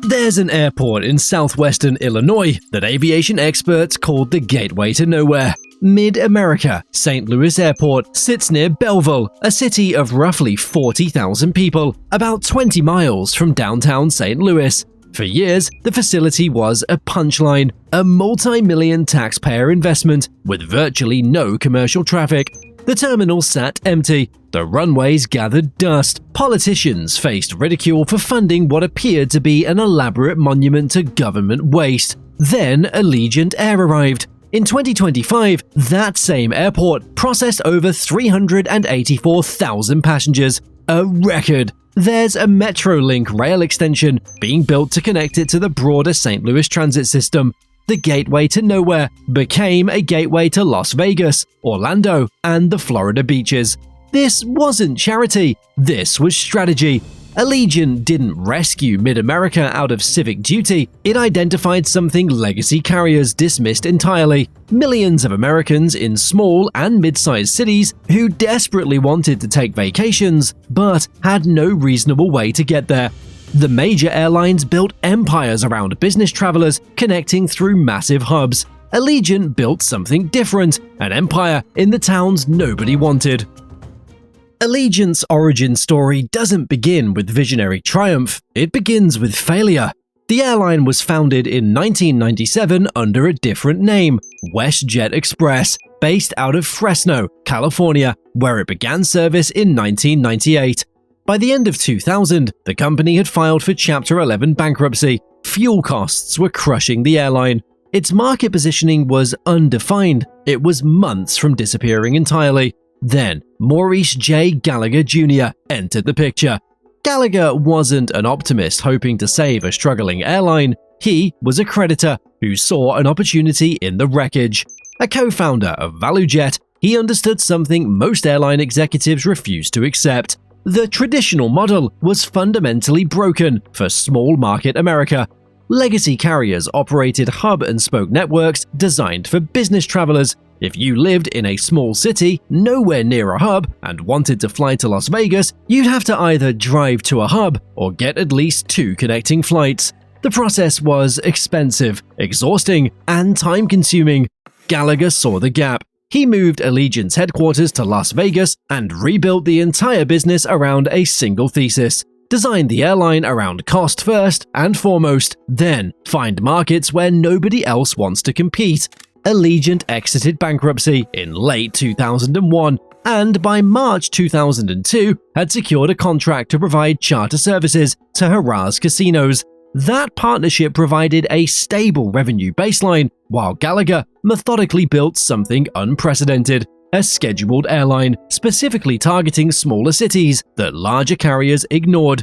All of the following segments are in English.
There's an airport in southwestern Illinois that aviation experts called the Gateway to Nowhere. Mid-America, St. Louis Airport sits near Belleville, a city of roughly 40,000 people, about 20 miles from downtown St. Louis. For years, the facility was a punchline, a multi-million taxpayer investment with virtually no commercial traffic. The terminal sat empty, the runways gathered dust, politicians faced ridicule for funding what appeared to be an elaborate monument to government waste. Then Allegiant Air arrived. In 2025, that same airport processed over 384,000 passengers, a record. There's a Metrolink rail extension being built to connect it to the broader St. Louis transit system. The Gateway to Nowhere became a gateway to Las Vegas, Orlando, and the Florida beaches. This wasn't charity, this was strategy. Allegiant didn't rescue Mid-America out of civic duty, it identified something legacy carriers dismissed entirely. Millions of Americans in small and mid-sized cities who desperately wanted to take vacations, but had no reasonable way to get there. The major airlines built empires around business travelers, connecting through massive hubs. Allegiant built something different, an empire in the towns nobody wanted. Allegiant's origin story doesn't begin with visionary triumph, it begins with failure. The airline was founded in 1997 under a different name, WestJet Express, based out of Fresno, California, where it began service in 1998. By the end of 2000, the company had filed for Chapter 11 bankruptcy. Fuel costs were crushing the airline. Its market positioning was undefined. It was months from disappearing entirely. Then, Maurice J. Gallagher Jr. entered the picture. Gallagher wasn't an optimist hoping to save a struggling airline. He was a creditor who saw an opportunity in the wreckage. A co-founder of ValueJet, he understood something most airline executives refused to accept. The traditional model was fundamentally broken for small market America. Legacy carriers operated hub-and-spoke networks designed for business travelers. If you lived in a small city nowhere near a hub and wanted to fly to Las Vegas, you'd have to either drive to a hub or get at least 2 connecting flights. The process was expensive, exhausting, and time-consuming. Gallagher saw the gap. He moved Allegiant's headquarters to Las Vegas and rebuilt the entire business around a single thesis. Design the airline around cost first and foremost, then find markets where nobody else wants to compete. Allegiant exited bankruptcy in late 2001 and by March 2002 had secured a contract to provide charter services to Harrah's casinos. That partnership provided a stable revenue baseline, while Gallagher methodically built something unprecedented, a scheduled airline specifically targeting smaller cities that larger carriers ignored.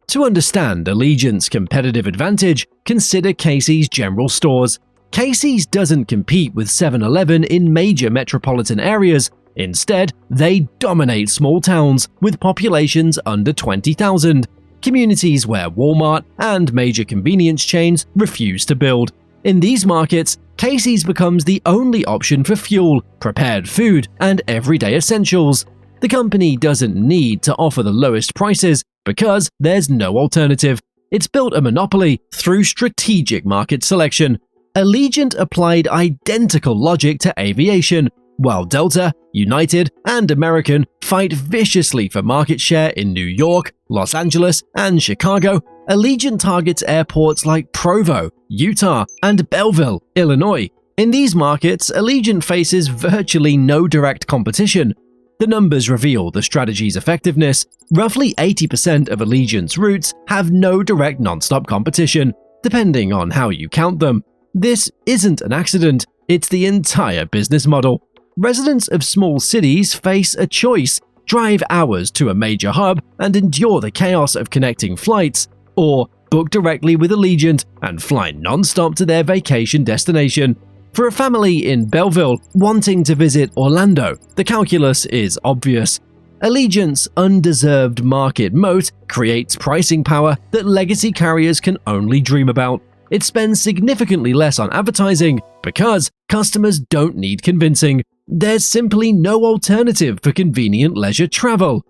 To understand Allegiant's competitive advantage, consider Casey's General Stores. Casey's doesn't compete with 7-Eleven in major metropolitan areas. Instead, they dominate small towns with populations under 20,000. Communities where Walmart and major convenience chains refuse to build. In these markets, Casey's becomes the only option for fuel, prepared food, and everyday essentials. The company doesn't need to offer the lowest prices because there's no alternative. It's built a monopoly through strategic market selection. Allegiant applied identical logic to aviation. While Delta, United, and American fight viciously for market share in New York, Los Angeles, and Chicago, Allegiant targets airports like Provo, Utah, and Belleville, Illinois. In these markets, Allegiant faces virtually no direct competition. The numbers reveal the strategy's effectiveness. Roughly 80% of Allegiant's routes have no direct nonstop competition, depending on how you count them. This isn't an accident, it's the entire business model. Residents of small cities face a choice: drive hours to a major hub and endure the chaos of connecting flights, or book directly with Allegiant and fly non-stop to their vacation destination. For a family in Belleville wanting to visit Orlando, the calculus is obvious. Allegiant's undeserved market moat creates pricing power that legacy carriers can only dream about. It spends significantly less on advertising because customers don't need convincing. There's simply no alternative for convenient leisure travel.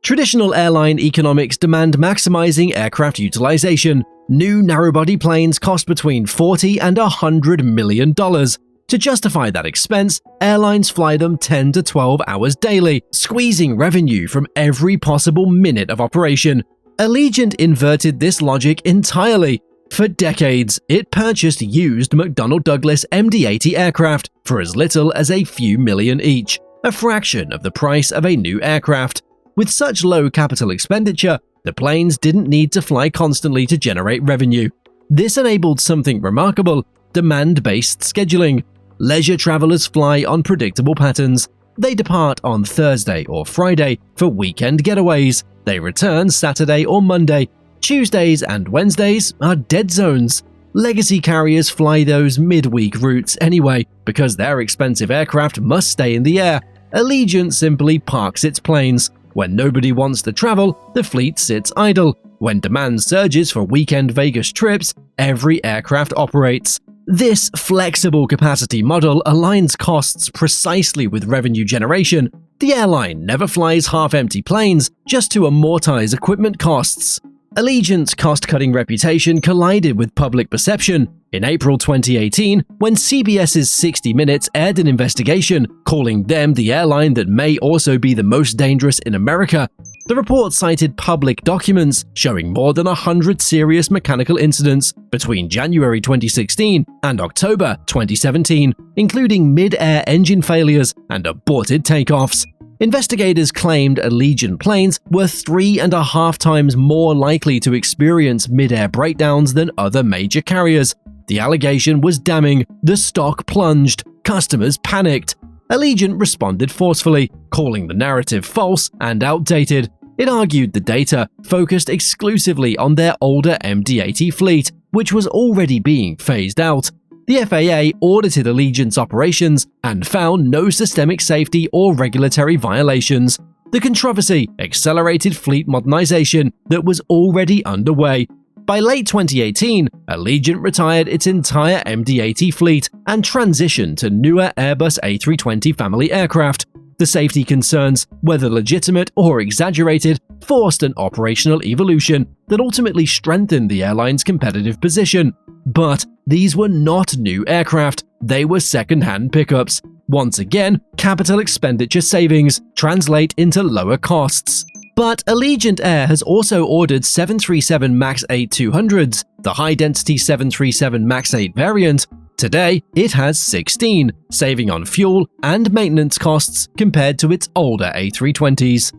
Traditional airline economics demand maximizing aircraft utilization. New narrowbody planes cost between $40 and $100 million. To justify that expense, airlines fly them 10 to 12 hours daily, squeezing revenue from every possible minute of operation. Allegiant inverted this logic entirely. For decades, it purchased used McDonnell Douglas MD-80 aircraft for as little as a few million each, a fraction of the price of a new aircraft. With such low capital expenditure, the planes didn't need to fly constantly to generate revenue. This enabled something remarkable: demand-based scheduling. Leisure travelers fly on predictable patterns. They depart on Thursday or Friday for weekend getaways. They return Saturday or Monday. Tuesdays and Wednesdays are dead zones. Legacy carriers fly those midweek routes anyway, because their expensive aircraft must stay in the air. Allegiant simply parks its planes. When nobody wants to travel, the fleet sits idle. When demand surges for weekend Vegas trips, every aircraft operates. This flexible capacity model aligns costs precisely with revenue generation. The airline never flies half-empty planes just to amortize equipment costs. Allegiant's cost-cutting reputation collided with public perception. In April 2018, when CBS's 60 Minutes aired an investigation calling them the airline that may also be the most dangerous in America, the report cited public documents showing more than 100 serious mechanical incidents between January 2016 and October 2017, including mid-air engine failures and aborted takeoffs. Investigators claimed Allegiant planes were 3.5 times more likely to experience mid-air breakdowns than other major carriers. The allegation was damning. The stock plunged. Customers panicked. Allegiant responded forcefully, calling the narrative false and outdated. It argued the data focused exclusively on their older MD-80 fleet, which was already being phased out. The FAA audited Allegiant's operations and found no systemic safety or regulatory violations. The controversy accelerated fleet modernization that was already underway. By late 2018, Allegiant retired its entire MD-80 fleet and transitioned to newer Airbus A320 family aircraft. The safety concerns, whether legitimate or exaggerated, forced an operational evolution that ultimately strengthened the airline's competitive position. But these were not new aircraft, they were second-hand pickups. Once again, capital expenditure savings translate into lower costs. But Allegiant Air has also ordered 737 MAX 8-200s, the high-density 737 MAX 8 variant. Today, it has 16, saving on fuel and maintenance costs compared to its older A320s.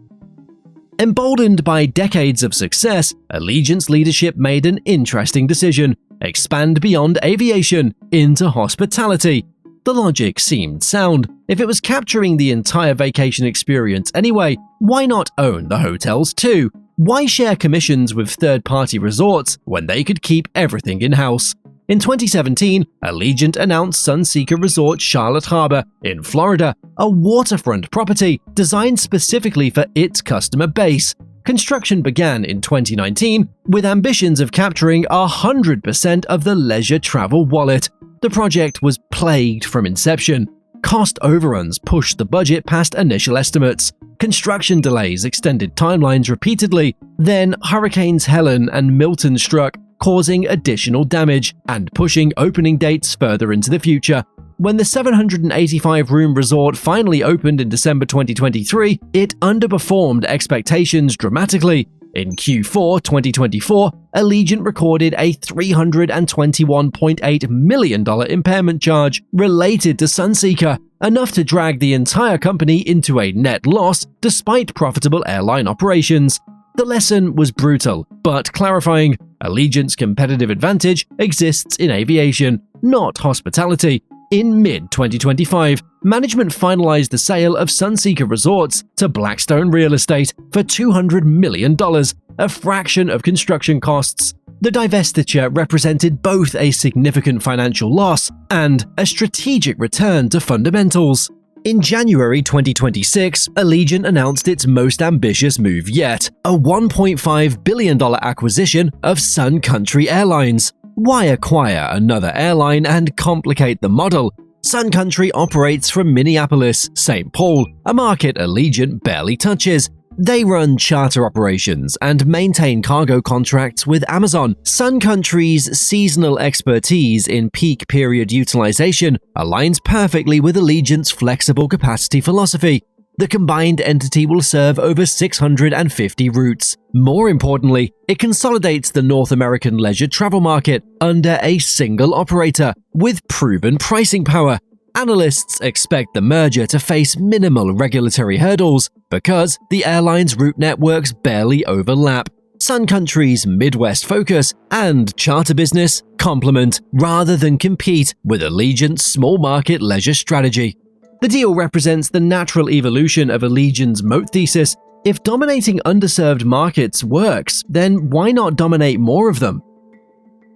Emboldened by decades of success, Allegiant's leadership made an interesting decision: expand beyond aviation into hospitality. The logic seemed sound. If it was capturing the entire vacation experience anyway, why not own the hotels too? Why share commissions with third-party resorts when they could keep everything in-house? In 2017, Allegiant announced Sunseeker Resort Charlotte Harbor in Florida, a waterfront property designed specifically for its customer base. Construction began in 2019 with ambitions of capturing 100% of the leisure travel wallet. The project was plagued from inception. Cost overruns pushed the budget past initial estimates. Construction delays extended timelines repeatedly. Then Hurricanes Helen and Milton struck, causing additional damage and pushing opening dates further into the future. When the 785-room resort finally opened in December 2023, it underperformed expectations dramatically. In Q4 2024, Allegiant recorded a $321.8 million impairment charge related to Sunseeker, enough to drag the entire company into a net loss despite profitable airline operations. The lesson was brutal, but clarifying. Allegiant's competitive advantage exists in aviation, not hospitality. In mid-2025, management finalized the sale of Sunseeker Resorts to Blackstone Real Estate for $200 million, a fraction of construction costs. The divestiture represented both a significant financial loss and a strategic return to fundamentals. In January 2026, Allegiant announced its most ambitious move yet, a $1.5 billion acquisition of Sun Country Airlines. Why acquire another airline and complicate the model? Sun Country operates from Minneapolis, St. Paul, a market Allegiant barely touches. They run charter operations and maintain cargo contracts with Amazon. Sun Country's seasonal expertise in peak period utilization aligns perfectly with Allegiant's flexible capacity philosophy. The combined entity will serve over 650 routes. More importantly, it consolidates the North American leisure travel market under a single operator with proven pricing power. Analysts expect the merger to face minimal regulatory hurdles because the airline's route networks barely overlap. Sun Country's Midwest focus and charter business complement rather than compete with Allegiant's small market leisure strategy. The deal represents the natural evolution of Allegiant's moat thesis. If dominating underserved markets works, then why not dominate more of them?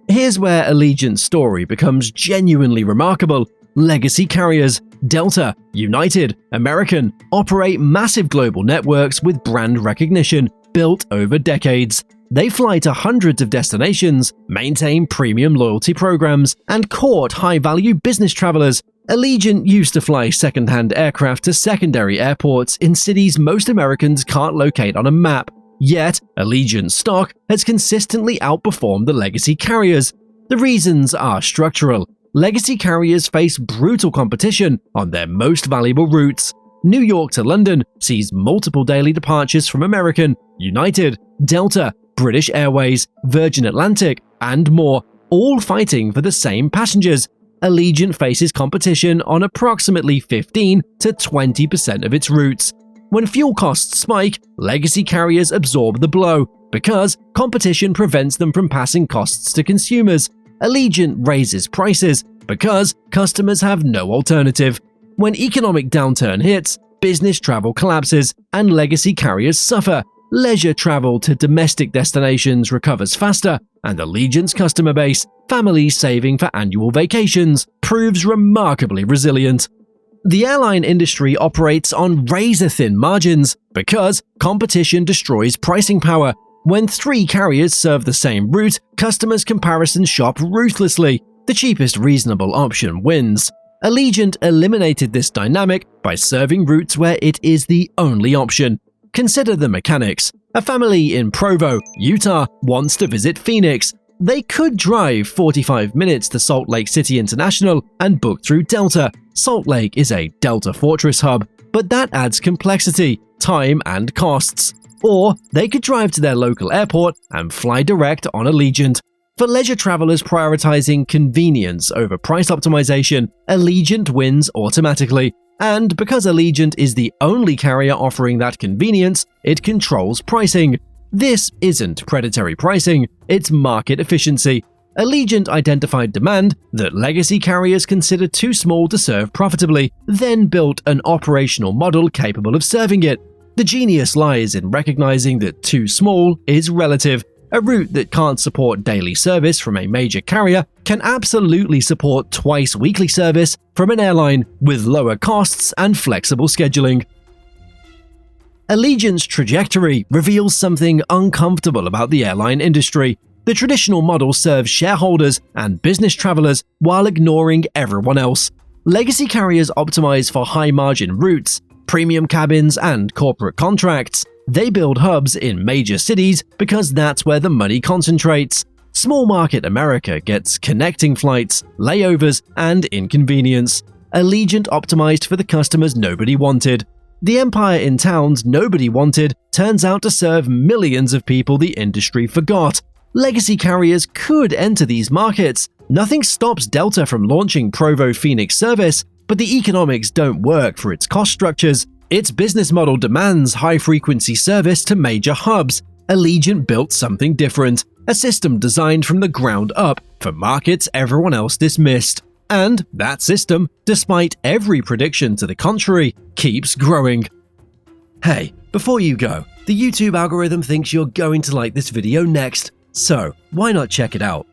Here's where Allegiant's story becomes genuinely remarkable. Legacy carriers, Delta, United, American, operate massive global networks with brand recognition built over decades. They fly to hundreds of destinations, maintain premium loyalty programs, and court high-value business travelers. Allegiant used to fly second-hand aircraft to secondary airports in cities most Americans can't locate on a map. Yet, Allegiant's stock has consistently outperformed the legacy carriers. The reasons are structural. Legacy carriers face brutal competition on their most valuable routes. New York to London sees multiple daily departures from American, United, Delta, British Airways, Virgin Atlantic, and more, all fighting for the same passengers. Allegiant faces competition on approximately 15 to 20% of its routes. When fuel costs spike, legacy carriers absorb the blow because competition prevents them from passing costs to consumers. Allegiant raises prices because customers have no alternative. When economic downturn hits, business travel collapses and legacy carriers suffer. Leisure travel to domestic destinations recovers faster, and Allegiant's customer base, families saving for annual vacations, proves remarkably resilient. The airline industry operates on razor-thin margins because competition destroys pricing power. When three carriers serve the same route, customers comparison shop ruthlessly. The cheapest reasonable option wins. Allegiant eliminated this dynamic by serving routes where it is the only option. Consider the mechanics. A family in Provo, Utah, wants to visit Phoenix. They could drive 45 minutes to Salt Lake City International and book through Delta. Salt Lake is a Delta Fortress hub, but that adds complexity, time, and costs. Or they could drive to their local airport and fly direct on Allegiant. For leisure travelers prioritizing convenience over price optimization, Allegiant wins automatically. And because Allegiant is the only carrier offering that convenience, it controls pricing. This isn't predatory pricing, it's market efficiency. Allegiant identified demand that legacy carriers consider too small to serve profitably, then built an operational model capable of serving it. The genius lies in recognizing that too small is relative. A route that can't support daily service from a major carrier can absolutely support twice weekly service from an airline with lower costs and flexible scheduling. Allegiant's trajectory reveals something uncomfortable about the airline industry. The traditional model serves shareholders and business travelers while ignoring everyone else. Legacy carriers optimize for high-margin routes, premium cabins, and corporate contracts. They build hubs in major cities because that's where the money concentrates. Small market America gets connecting flights, layovers, and inconvenience. Allegiant optimized for the customers nobody wanted. The empire in towns nobody wanted turns out to serve millions of people the industry forgot. Legacy carriers could enter these markets. Nothing stops Delta from launching Provo-Phoenix service, but the economics don't work for its cost structures. Its business model demands high-frequency service to major hubs. Allegiant built something different, a system designed from the ground up for markets everyone else dismissed. And that system, despite every prediction to the contrary, keeps growing. Hey, before you go, the YouTube algorithm thinks you're going to like this video next, so why not check it out?